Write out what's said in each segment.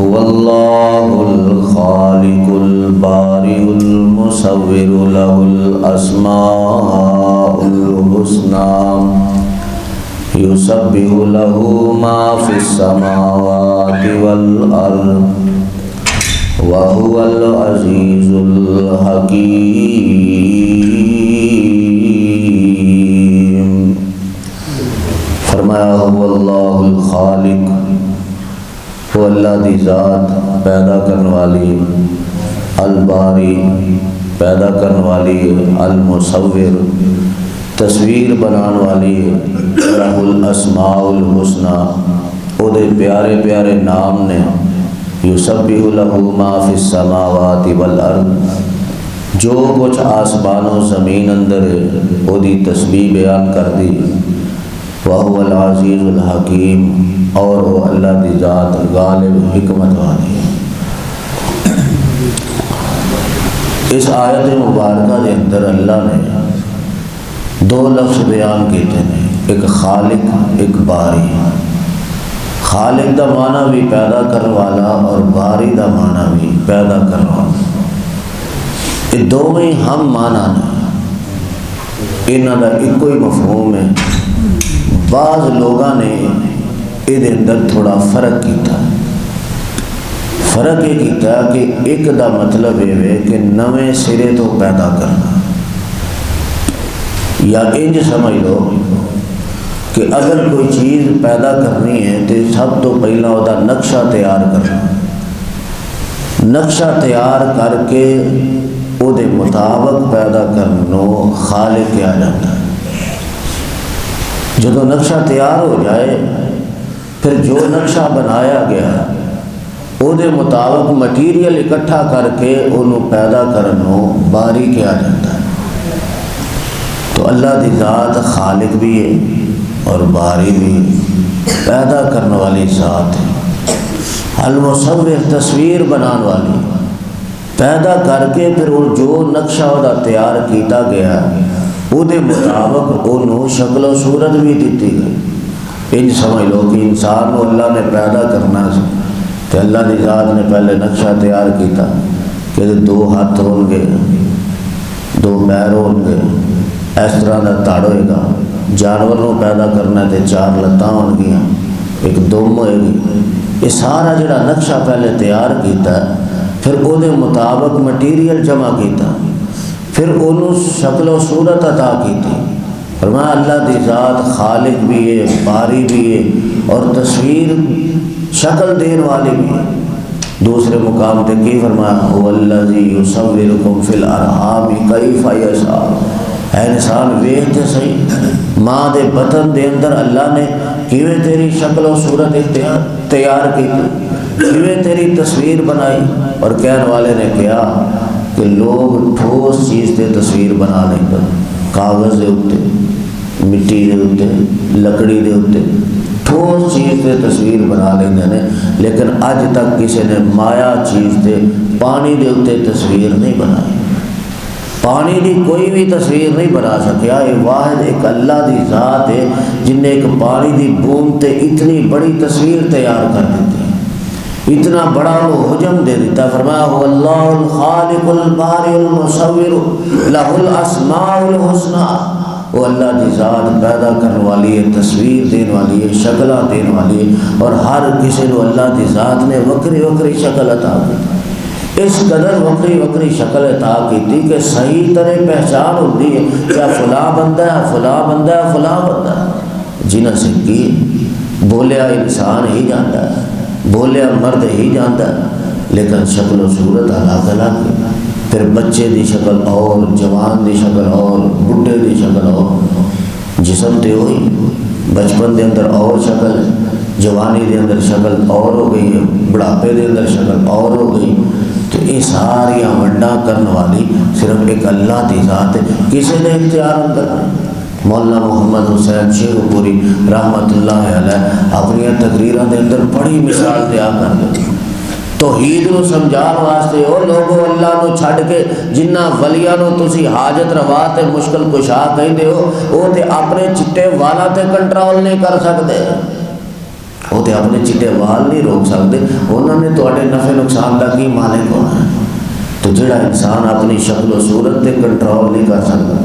هو الله الخالق البارئ المصور له الأسماء الحسنى يسبح له ما في السماوات والأرض وهو العزيز الحكيم۔ فرمایا هو اللہ الخالق، وہ اللہ دی ذات پیدا کرنے والی، الباری پیدا کرنے والی، المصور تصویر بنانے والی، لہ الاسماء الحسنی او دے پیارے پیارے نام نے، یسبح لہ ما فی السماوات والارض جو کچھ آسمان و زمین اندر ہے او دی تسبیح بیان کر دی، وَهُوَ الْعَزِيزُ الْحَكِيمُ اور وہ اللہ دی ذات غالب حکمت والی۔ اس آیت مبارکہ کے اندر اللہ نے دو لفظ بیان کیتے ہیں، ایک خالق ایک باری۔ خالق دا معنی بھی پیدا کرنے والا اور باری دا معنی بھی پیدا کرنے والا، یہ دونوں ہی ہم معنی نے، انہاں دا ایک ہی مفہوم ہے۔ بعض لوگاں نے یہ اندر تھوڑا فرق کیتا، فرق یہ کیتا کہ ایک دا مطلب یہ ہے کہ نویں سرے تو پیدا کرنا، یا انج سمجھ لو کہ اگر کوئی چیز پیدا کرنی ہے تو سب تو پہلا وہ نقشہ تیار کرنا، نقشہ تیار کر کے وہ دے مطابق پیدا کرنا خالق کیا جاتا ہے۔ جب نقشہ تیار ہو جائے پھر جو نقشہ بنایا گیا وہ دے مطابق مٹیریل اکٹھا کر کے انہوں پیدا کرنا باری کیا جاتا ہے۔ تو اللہ دی ذات خالق بھی ہے اور باری بھی پیدا کرنے والی ذات ہے، المصور تصویر بنانے والی، پیدا کر کے پھر وہ جو نقشہ وہ تیار کیتا گیا وہ دے مطابق انہوں شکل و صورت بھی دیتی گئی۔ انج سمجھ لو کہ انسان کو اللہ نے پیدا کرنا سی تو اللہ دی ذات نے پہلے نقشہ تیار کیتا کہ دو ہاتھ ہوں گے، دو پیر ہوں گے، اس طرح کا تڑ ہوئے گا۔ جانور کو پیدا کرنا ہے تو چار لتاں ہون گیاں، ایک دم ہوئے گی۔ یہ سارا جڑا نقشہ پہلے تیار کیتا پھر وہ دے مطابق مٹیریل جمع کیتا، پھر انہوں شکل و صورت عطا کی تھی۔ فرمایا اللہ دی ذات خالق بھی ہے، باری بھی ہے اور تصویر شکل دین والی بھی ہے۔ دوسرے مقام تے کی فرمایا هو الذی یصورکم فی الارحام کیف یشاء۔ اے انسان ویکھ تے صحیح، ماں دے بطن دے اندر اللہ نے کیویں تیری شکل و صورت تیار کی تھی، کیویں تیری تصویر بنائی۔ اور کہنے والے نے کہا کہ لوگ ٹھوس چیز تے تصویر بنا لیں گے، کاغذ دے اتے، مٹی دے اتے، لکڑی دے اتے ٹھوس چیز تے تصویر بنا لیں گے، لیکن اج تک کسی نے مایا چیز تے پانی دے اتے تصویر نہیں بنائی۔ پانی دی کوئی بھی تصویر نہیں بنا سکیا۔ یہ واحد ایک اللہ دی ذات ہے جن نے ایک پانی دی بوند تے اتنی بڑی تصویر تیار کر دیتی، اتنا بڑا وہ حجم دے دیتا۔ فرمایا هو اللہ الخالق البارئ المصور لہ الاسماء الحسنی، وہ اللہ دی ذات پیدا کرنے والی ہے، تصویر دین والی ہے، شکلہ دین والی ہے، اور ہر کسی کو اللہ دی ذات نے وکری وکری شکل عطا کی، اس قدر وکری وکری شکل عطا کی تھی کہ صحیح طرح پہچان ہوتی ہے کیا فلاں بندہ ہے، فلاں بندہ ہے، فلاں بندہ ہے۔ جنہاں سے کی بولیا انسان ہی جانتا ہے، بولیا مرد ہی جانتا ہے، لیکن شکل و صورت الگ الگ ہے۔ پھر بچے دی شکل اور، جوان دی شکل اور، بڈھے دی شکل اور، جسم تے ہوئی بچپن دے اندر اور شکل ہے، جوانی دے اندر شکل اور ہو گئی ہے، بڑھاپے دے اندر شکل اور ہو گئی۔ تو یہ ساری ونڈا کرنے والی صرف ایک اللہ دی ذات ہے، کسی نے اختیار اندر نہیں۔ مولانا محمد حسین شیخ پوری رحمت اللہ علیہ اپنی تقریروں کے اندر بڑی مثال دیا کر دے توحید نو سمجھان واسطے۔ او لوگو اللہ نو چھڈ کے جنہ ولیاں نو تسی حاجت روا تے مشکل کشا کہندے ہو، او تے اپنے چٹے والا تے کنٹرول نہیں کر سکتے، وہ تو اپنے چٹے وال نہیں روک سکتے، انہوں نے تواڈے نفع نقصان کا کی مالک ہونا ہے۔ تو جڑا انسان اپنی شکل و صورت تے کنٹرول نہیں کر سکتا،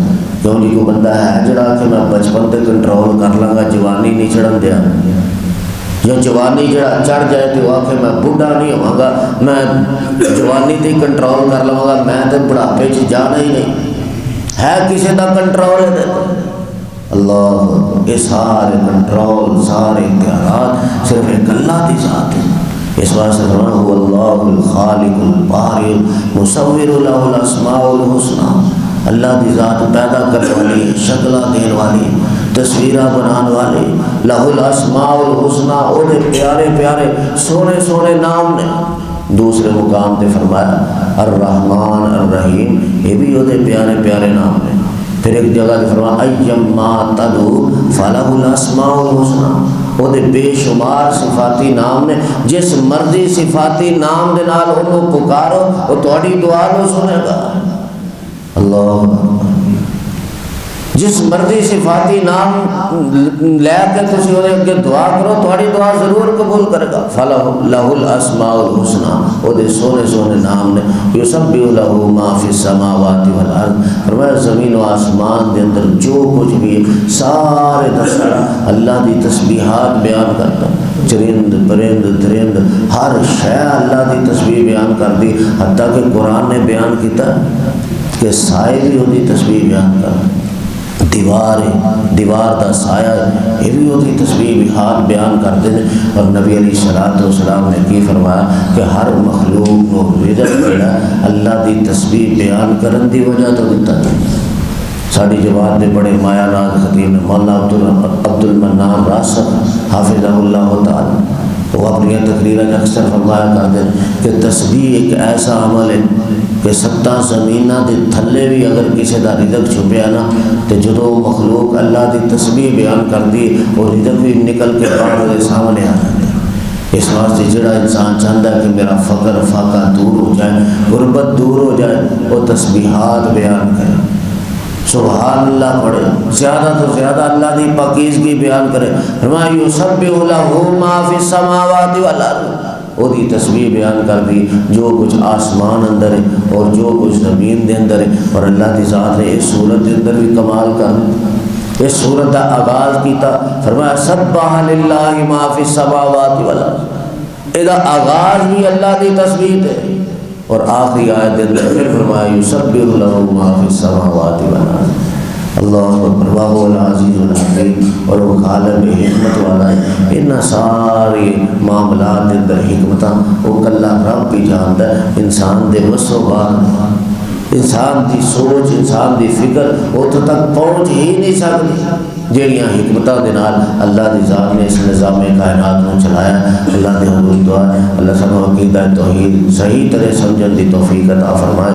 کیوں جی کوئی بندہ ہے جڑا کہ میں بچپن تے کنٹرول کر لوں گا، جوانی نہیں چڑھن دیا، یا جوانی جڑا چڑھ جائے تو آ کے میں بوڑھا نہیں ہوا گا، میں جوانی تے کنٹرول کر لوں گا، میں تو بڑھاپے جانا ہی نہیں ہے، کسی کا کنٹرول ہے۔ اللہ یہ سارے کنٹرول سارے اختیارات صرف ایک اللہ کی ذات ہے۔ اس واسطے فرمایا هو اللہ الخالق البارئ المصور له الاسماء الحسنى، اللہ کی ذات پیدا کرنے والی، شکلہ دین والی، تصویرہ بنانے والی، لہ الاسماء الحسنى، وہ پیارے پیارے سونے سونے نام نے۔ دوسرے مقام تے فرمایا الرحمن الرحیم، یہ بھی وہ پیارے پیارے نام نے۔ پھر ایک جگہ تے فرمایا ایما تدعو فلہ الاسماء الحسنى، وہ بے شمار صفاتی نام نے، جس مرضی صفاتی نام دے نال انہوں پکارو وہ تہاڈی دعا نو سنے گا۔ اللہ جس مرضی صفاتی نام لے کے تسی وہ اگے دعا کرو، تہاڈی دعا ضرور قبول کرے گا۔ فلہ الاسماء الحسنى، وہ سونے سونے نام نے۔ یسبح لہ ما فی السماوات والارض، فرمایا زمین و آسمان دے اندر جو کچھ بھی ہے سارے دسڑا اللہ دی تسبیحات بیان کرتا، چرند پرند درند ہر شے اللہ دی تسبیح بیان کر دی، حتیٰ کہ قرآن نے بیان کیتا کہ سائے بھی وہ تسبیح بیان کر، دیوار دا سایہ یہ بھی ہوتی تسبیح بھی ہاتھ بیان کرتے ہیں۔ اور نبی علیہ الصلوۃ والسلام نے کی فرمایا کہ ہر مخلوق کو رزق ملا اللہ دی تسبیح بیان کرن دی وجہ تو دیتا ہے۔ ساری جواب دے بڑے مایا ناز خطیب مولانا عبد المنان راسخ حافظہ اللہ تعالی، وہ اپنی تقریریں اکثر فرمایا کرتے ہیں کہ تسبیح ایک ایسا عمل ہے کہ ستاں زمینہ دے تھلے بھی اگر کسی دا رزق چھپیا نا تو جدو مخلوق اللہ دی تسبیح بیان کر دی وہ رزق بھی نکل کے باہر سامنے آ جاتا ہے۔ اس واسطے جڑا انسان چاہتا ہے کہ میرا فقر فاقہ دور ہو جائے، غربت دور ہو جائے، وہ تسبیحات بیان کرے، سبحان اللہ پڑھے، زیادہ تو زیادہ اللہ دی پاکیزگی بیان کرے۔ فرمایا یسبح لہ ما فی السماوات والارض، وہ دی تسبیح بیان کر دی جو کچھ آسمان اندر ہے اور جو کچھ زمین دے اندر ہے۔ اور اللہ دی ذات نے اس صورت دے اندر بھی کمال کر دی، اس صورت دا آغاز کیتا، فرمایا سبح للہ ما فی السماوات والارض، ادا آغاز بھی اللہ دی تسبیح ہے۔ اور آخری آیت دے اندر پھر فرمایا یسبح لہ ما فی السماوات والارض، اللہ اکبر، وہو العزیز الحکیم، اور وہ غالب حکمت والا ہے۔ ان سارے معاملات دے اندر حکمتاں وہ کلا رب بھی جانتا ہے، انسان دے وس و بال، انسان دی سوچ، انسان دی فکر اتوں تک پہنچ ہی نہیں سکتی جہاں حکمتاں دے نال اللہ دی ذات نے اس نظام کائنات کو چلایا۔ اللہ دے حضور دعا ہے اللہ سانو عقیدہ توحید صحیح طرح سمجھن دی توفیق عطا فرمائے۔